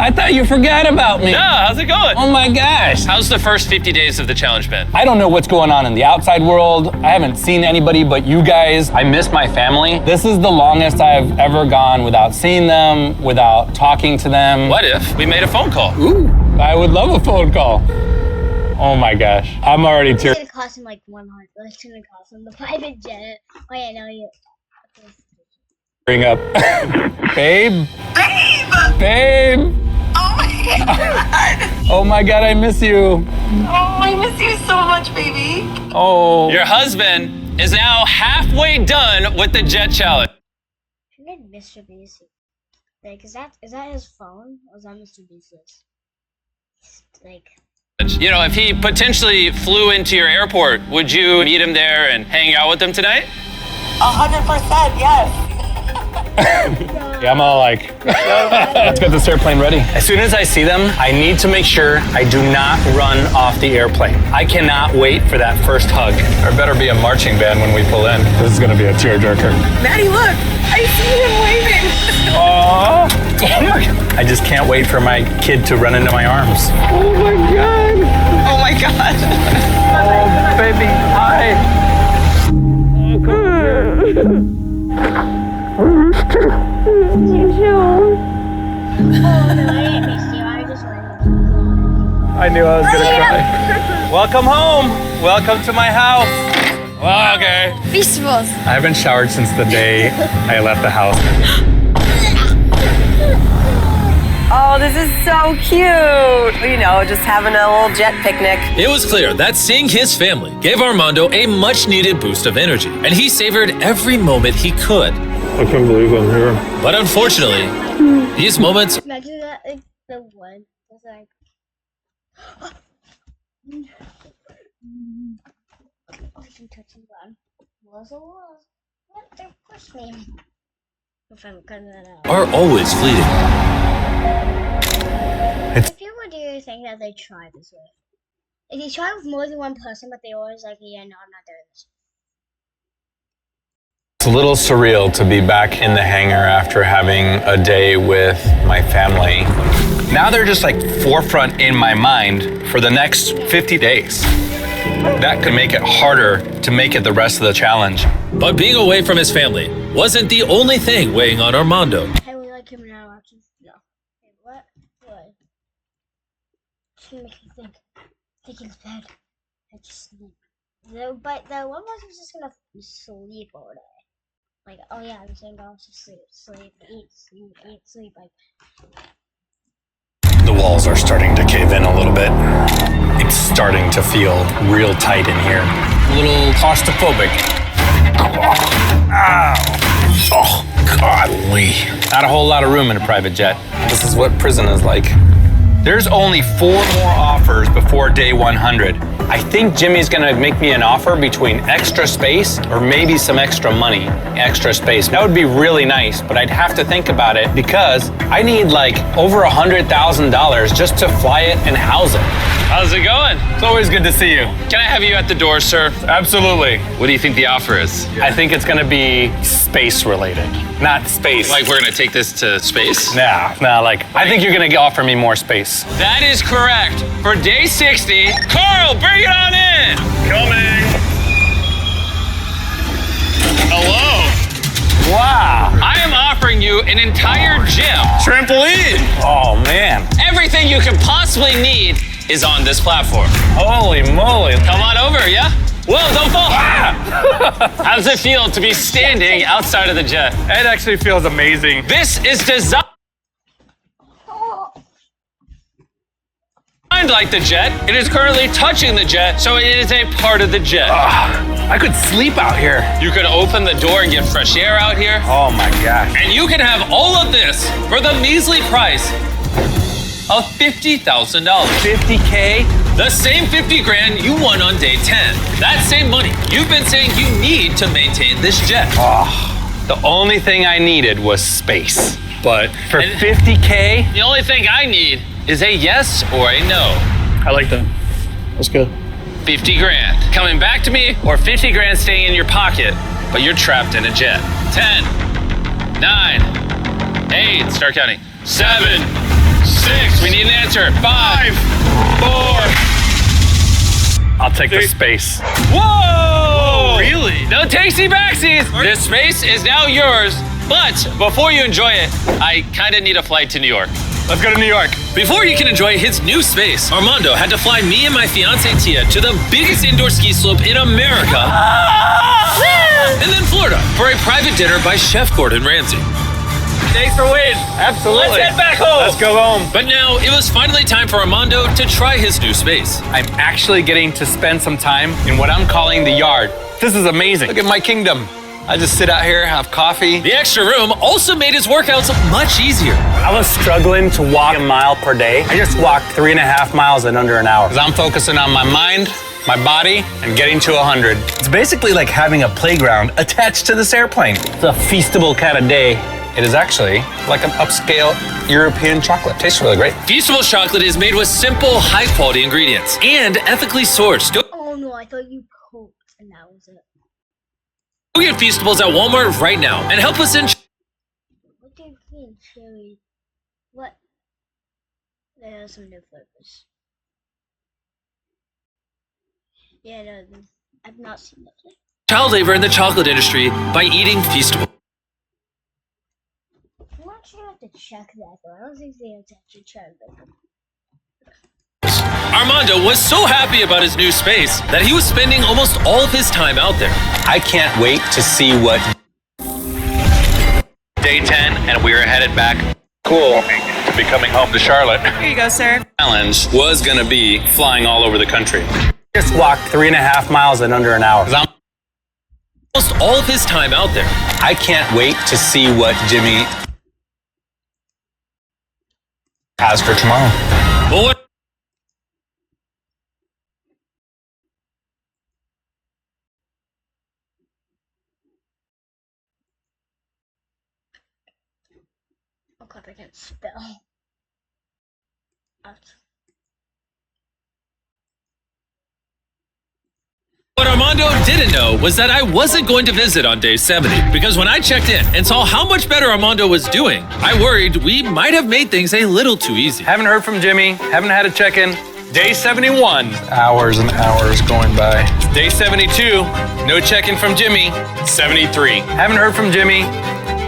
I thought you forgot about me. Yeah, how's it going? Oh my gosh. How's the first 50 days of the challenge been? I don't know what's going on in the outside world. I haven't seen anybody but you guys. I miss my family. This is the longest I've ever gone without seeing them, without talking to them. What if we made a phone call? Ooh, I would love a phone call. Oh my gosh, I'm already It's tearing. gonna cost him like 100. It's gonna cost him the private jet. Oh yeah, no, you. Up. Babe? Babe! Oh my God. Oh my God, I miss you. Oh, I miss you so much, baby. Oh. Your husband is now halfway done with the jet challenge. Who did Mr. Beast? Like, is that his phone? Or is that Mr. Beast's? Like. You know, if he potentially flew into your airport, would you meet him there and hang out with him tonight? 100%, yes. Yeah, I'm all like, let's get this airplane ready. As soon as I see them, I need to make sure I do not run off the airplane. I cannot wait for that first hug. There better be a marching band when we pull in. This is gonna be a tearjerker. Maddie, look. I see him waving. Aww. I just can't wait for my kid to run into my arms. Oh my God. Oh my God. Oh, baby, hi. Oh no, I didn't miss you. I just wanted I knew I was gonna cry. Welcome home. Welcome to my house. Well, okay. Festivals. I haven't showered since the day I left the house. Oh, this is so cute. You know, just having a little jet picnic. It was clear that seeing his family gave Armando a much-needed boost of energy, and he savored every moment he could. I can't believe I'm here. But unfortunately, these moments Imagine that, like, the one was like. I can touch the ground. Was. What? They pushed me. If I'm cutting that out. are always fleeting. People do think that they try this way. If you try with more than one person, but they always like, yeah, no, I'm not doing this. It's a little surreal to be back in the hangar after having a day with my family. Now they're just like forefront in my mind for the next 50 days. That could make it harder to make it the rest of the challenge. But being away from his family wasn't the only thing weighing on Armando. Hey, we like him now, actually. No. Hey, what? What? It's gonna make me think it's bad. I just sleep. But the one person's just gonna sleep all day. Like, oh yeah, I'm saying I'll just sleep, eat. Like, The walls are starting to cave in a little bit. It's starting to feel real tight in here. A little claustrophobic. Ow. Oh, godly. Not a whole lot of room in a private jet. This is what prison is like. There's only 4 more offers before day 100. I think Jimmy's gonna make me an offer between extra space or maybe some extra money, extra space. That would be really nice, but I'd have to think about it because I need like over $100,000 just to fly it and house it. How's it going? It's always good to see you. Can I have you at the door, sir? Absolutely. What do you think the offer is? I think it's gonna be space related, not space. Like we're gonna take this to space? Nah, like, I think you're gonna offer me more space. That is correct. For day 60, Carl, bring it on in. Coming. Hello. Wow. I am offering you an entire gym. Trampoline. Oh man. Everything you could possibly need is on this platform. Holy moly. Come on over, yeah? Whoa, don't fall. How does it feel to be standing outside of the jet? It actually feels amazing. This is designed like the jet. It is currently touching the jet, so it is a part of the jet. I could sleep out here. You can open the door and get fresh air out here. Oh my gosh. And you can have all of this for the measly price of $50,000. 50K? The same 50 grand you won on day 10. That same money you've been saying you need to maintain this jet. The only thing I needed was space. But for $50K, The only thing I need is a yes or a no. I like that. That's good. 50 grand coming back to me, or 50 grand staying in your pocket, but you're trapped in a jet. 10, 9, 8, start counting. 7, 6, we need an answer. 5, 4. I'll take the space. Whoa! Really? No takesy backsies. This space is now yours, but before you enjoy it, I kind of need a flight to New York. Let's go to New York. Before you can enjoy his new space, Armando had to fly me and my fiance Tia to the biggest indoor ski slope in America, and then Florida for a private dinner by Chef Gordon Ramsay. Thanks for waiting. Absolutely. Let's head back home. Let's go home. But now it was finally time for Armando to try his new space. I'm actually getting to spend some time in what I'm calling the yard. This is amazing. Look at my kingdom. I just sit out here, have coffee. The extra room also made his workouts much easier. I was struggling to walk a mile per day. I just walked 3.5 miles in under an hour. 'Cause I'm focusing on my mind, my body, and getting to 100. It's basically like having a playground attached to this airplane. It's a feastable kind of day. It is actually like an upscale European chocolate. Tastes really great. Feastables chocolate is made with simple, high-quality ingredients and ethically sourced. Go Oh no, I thought you poked and that was it. get Feastables at Walmart right now and help us in. What do you mean, cherry? What? There's some new flavors. Yeah, no, I've not seen that yet. Child labor in the chocolate industry by eating Feastables. I'm not sure I have to check that though. I don't think they have to actually check that. Armando was so happy about his new space that he was spending almost all of his time out there. I can't wait to see what Day 10, and we are headed back to be coming home to Charlotte. Here you go, sir. challenge was gonna be flying all over the country. Just walked 3.5 miles in under an hour. 'Cause I'm Almost all of his time out there. I can't wait to see what Jimmy has for tomorrow. Well, what Oh crap, I can't spell. What Armando didn't know was that I wasn't going to visit on day 70, because when I checked in and saw how much better Armando was doing, I worried we might have made things a little too easy. Haven't heard from Jimmy, haven't had a check-in. Day 71, hours and hours going by. Day 72, no check-in from Jimmy. 73, haven't heard from Jimmy.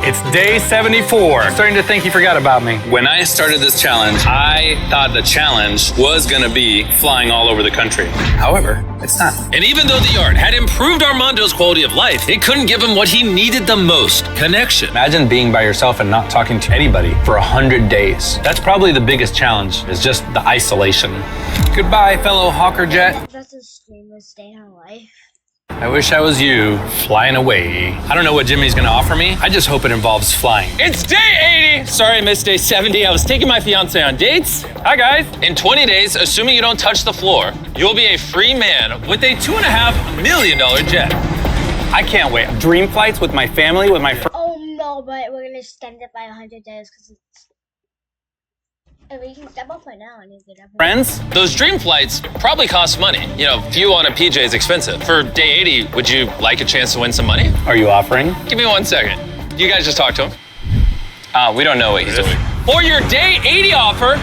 It's day 74. I'm starting to think he forgot about me. When I started this challenge, I thought the challenge was gonna be flying all over the country. However, it's not. And even though the yard had improved Armando's quality of life, it couldn't give him what he needed the most: connection. Imagine being by yourself and not talking to anybody for 100 days. That's probably the biggest challenge, is just the isolation. Goodbye, fellow Hawker Jet. That's a streamer's day in life. I wish I was you, flying away. I don't know what Jimmy's gonna offer me. I just hope it involves flying. It's day 80! Sorry I missed day 70. I was taking my fiance on dates. Hi, guys. In 20 days, assuming you don't touch the floor, you'll be a free man with a $2.5 million jet. I can't wait. Dream flights with my family, with my friends. Oh no, but we're gonna extend it by 100 days because it's. And we can step off right now and you get up. Friends? Those dream flights probably cost money. You know, fuel on a PJ is expensive. For day 80, would you like a chance to win some money? Are you offering? Give me 1 second. You guys just talk to him. We don't know what he's doing. For your day 80 offer,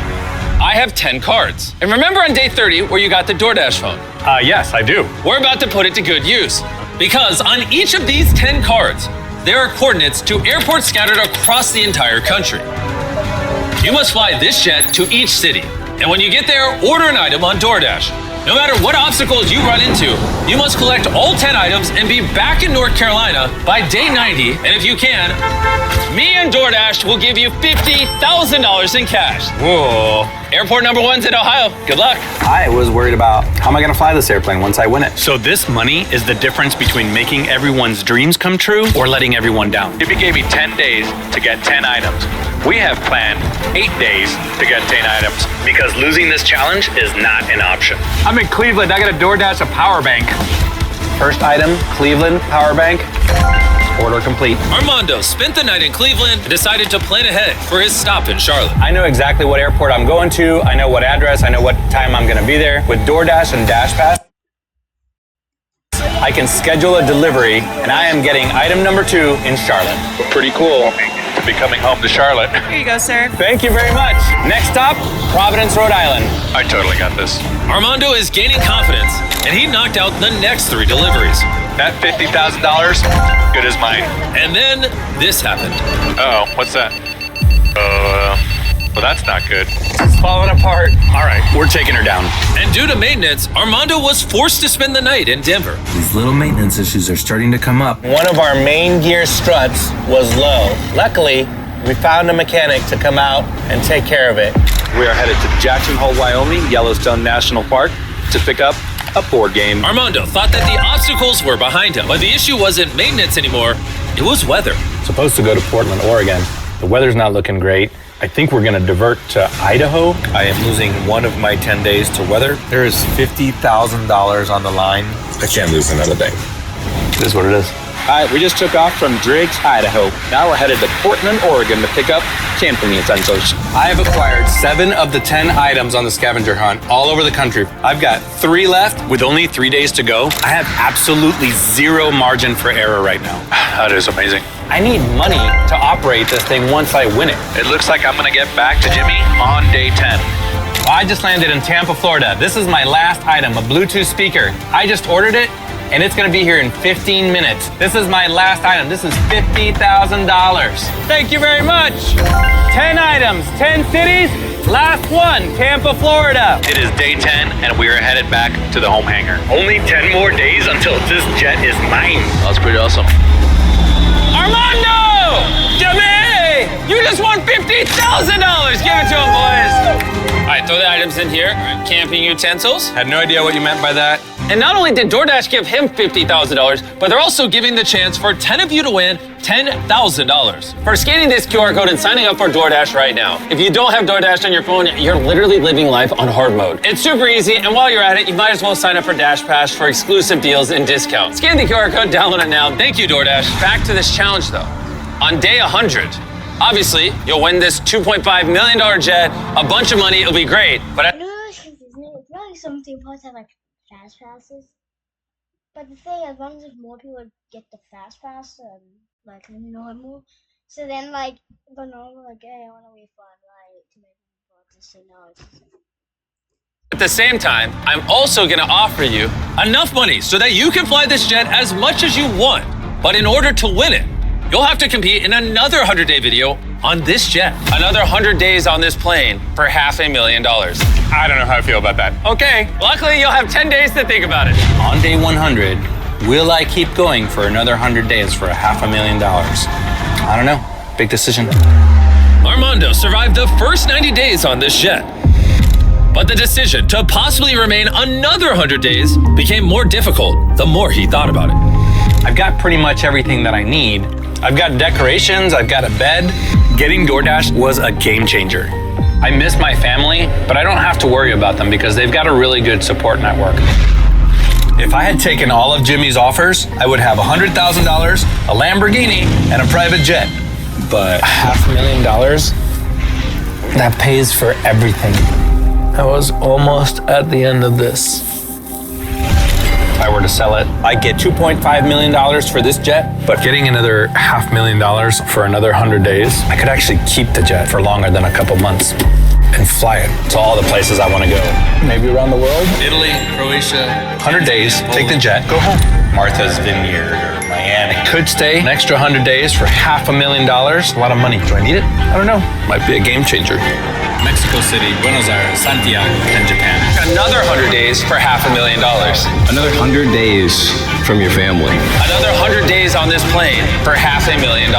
I have 10 cards. And remember on day 30 where you got the DoorDash phone? Yes, I do. We're about to put it to good use. Because on each of these 10 cards, there are coordinates to airports scattered across the entire country. You must fly this jet to each city. And when you get there, order an item on DoorDash. No matter what obstacles you run into, you must collect all 10 items and be back in North Carolina by day 90. And if you can, me and DoorDash will give you $50,000 in cash. Whoa. Airport number 1's in Ohio. Good luck. I was worried about how am I gonna fly this airplane once I win it. So this money is the difference between making everyone's dreams come true or letting everyone down. Jimmy gave me 10 days to get 10 items. We have planned 8 days to get 10 items because losing this challenge is not an option. I'm in Cleveland. I got a DoorDash a power bank. First item, Cleveland power bank. Order complete. Armando spent the night in Cleveland and decided to plan ahead for his stop in Charlotte. I know exactly what airport I'm going to. I know what address. I know what time I'm going to be there. With DoorDash and DashPass, I can schedule a delivery, and I am getting item number 2 in Charlotte. Pretty cool to be coming home to Charlotte. Here you go, sir. Thank you very much. Next stop, Providence, Rhode Island. I totally got this. Armando is gaining confidence, and he knocked out the next 3 deliveries. That $50,000, good as mine. And then this happened. Oh, what's that? Well, that's not good. It's falling apart. All right, We're taking her down. And due to maintenance, Armando was forced to spend the night in Denver. These little maintenance issues are starting to come up. One of our main gear struts was low. Luckily, we found a mechanic to come out and take care of it. we are headed to Jackson Hole, Wyoming, Yellowstone National Park to pick up a board game. Armando thought that the obstacles were behind him, but the issue wasn't maintenance anymore, it was weather. Supposed to go to Portland, Oregon. The weather's not looking great. I think we're gonna divert to Idaho. I am losing one of my 10 days to weather. There is $50,000 on the line. I can't lose another day. It is what it is. All right, we just took off from Driggs, Idaho. Now we're headed to Portland, Oregon to pick up camping utensils. I have acquired 7 of the 10 items on the scavenger hunt all over the country. I've got 3 left with only 3 days to go. I have absolutely 0 margin for error right now. That is amazing. I need money to operate this thing once I win it. It looks like I'm gonna get back to Jimmy on day 10. I just landed in Tampa, Florida. This is my last item, a Bluetooth speaker. I just ordered it, and it's gonna be here in 15 minutes. This is my last item. This is $50,000. Thank you very much. 10 items, 10 cities, last one, Tampa, Florida. It is day 10, and we are headed back to the home hangar. Only 10 more days until this jet is mine. That's pretty awesome. Armando! Jimmy! You just won $50,000! Give it to him, boys! All right, throw the items in here. Camping utensils. Had no idea what you meant by that. And not only did DoorDash give him $50,000, but they're also giving the chance for 10 of you to win $10,000 for scanning this QR code and signing up for DoorDash right now. If you don't have DoorDash on your phone, you're literally living life on hard mode. It's super easy, and while you're at it, you might as well sign up for DashPass for exclusive deals and discounts. Scan the QR code, download it now. Thank you, DoorDash. Back to this challenge, though. On day 100, obviously, you'll win this $2.5 million jet, a bunch of money, it'll be great. But You know what's confusing me? It's really some theme parks have like fast passes. But the thing, as long as more people get the fast pass than like the normal, so then like the normal, like, hey, I want to refund, right? To make people say no. It's at the same time, I'm also gonna offer you enough money so that you can fly this jet as much as you want. But in order to win it, you'll have to compete in another 100-day video on this jet. Another 100 days on this plane for $500,000. I don't know how I feel about that. Okay, luckily you'll have 10 days to think about it. On day 100, will I keep going for another 100 days for $500,000? I don't know. Big decision. Armando survived the first 90 days on this jet. But the decision to possibly remain another 100 days became more difficult the more he thought about it. I've got pretty much everything that I need. I've got decorations, I've got a bed. Getting DoorDash was a game changer. I miss my family, but I don't have to worry about them because they've got a really good support network. If I had taken all of Jimmy's offers, I would have $100,000, a Lamborghini, and a private jet. But $500,000, that pays for everything. I was almost at the end of this. If I were to sell it, I'd get $2.5 million for this jet, but getting another $500,000 for another 100 days, I could actually keep the jet for longer than a couple months and fly it to all the places I want to go. Maybe around the world. Italy, Croatia. 100 days, take the jet, go home. Martha's Vineyard or Miami. Could stay an extra 100 days for $500,000. A lot of money. Do I need it? I don't know. Might be a game changer. Mexico City, Buenos Aires, Santiago, and Japan. Another 100 days for $500,000. Another 100 days from your family. Another 100 days on this plane for $500,000.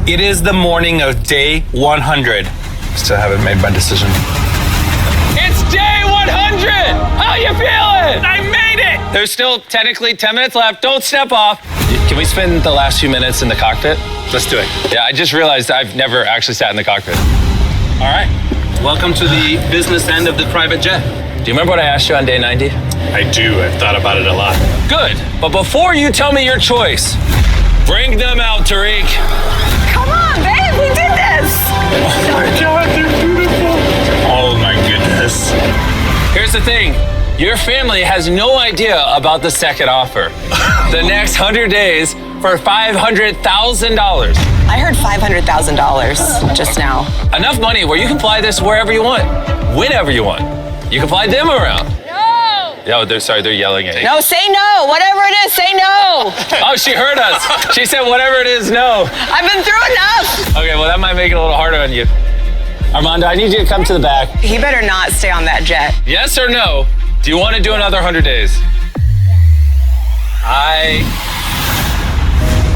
It is the morning of day 100. Still haven't made my decision. It's day 100! How you feeling? I made it! There's still technically 10 minutes left. Don't step off. Can we spend the last few minutes in the cockpit? Let's do it. Yeah, I just realized I've never actually sat in the cockpit. All right. Welcome to the business end of the private jet. Do you remember what I asked you on day 90? I do. I've thought about it a lot. Good. But before you tell me your choice, bring them out, Tariq. Come on, babe, we did this. Oh my God, they're beautiful. Oh my goodness. Here's the thing. Your family has no idea about the second offer. The next 100 days for $500,000. I heard $500,000 just now. Enough money where you can fly this wherever you want, whenever you want. You can fly them around. No! Yo, they're yelling at you. No, say no. Whatever it is, say no. Oh, she heard us. She said whatever it is, no. I've been through enough. Okay, well, that might make it a little harder on you. Armando, I need you to come to the back. He better not stay on that jet. Yes or no? Do you want to do another 100 days?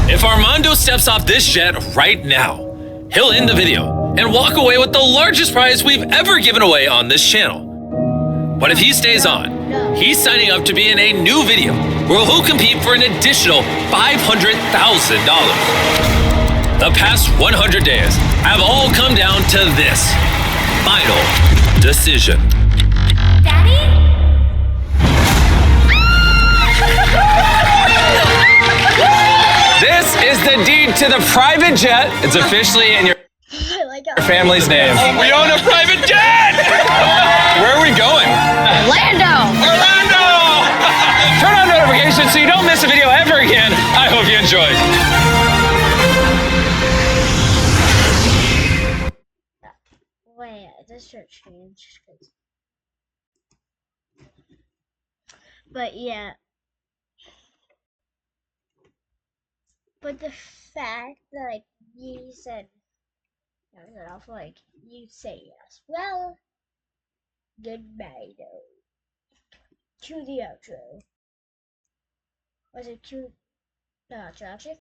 If Armando steps off this jet right now, he'll end the video and walk away with the largest prize we've ever given away on this channel. But if he stays on, he's signing up to be in a new video where he'll compete for an additional $500,000. The past 100 days have all come down to this final decision. This is the deed to the private jet. It's officially in your family's name. We own a private jet! Where are we going? Orlando! Turn on notifications so you don't miss a video ever again. I hope you enjoyed. Wait, this should change. But yeah. But the fact that like you said, I feel like you say yes. Well, goodbye though. To the outro. Was it cute? No, outro. Actually,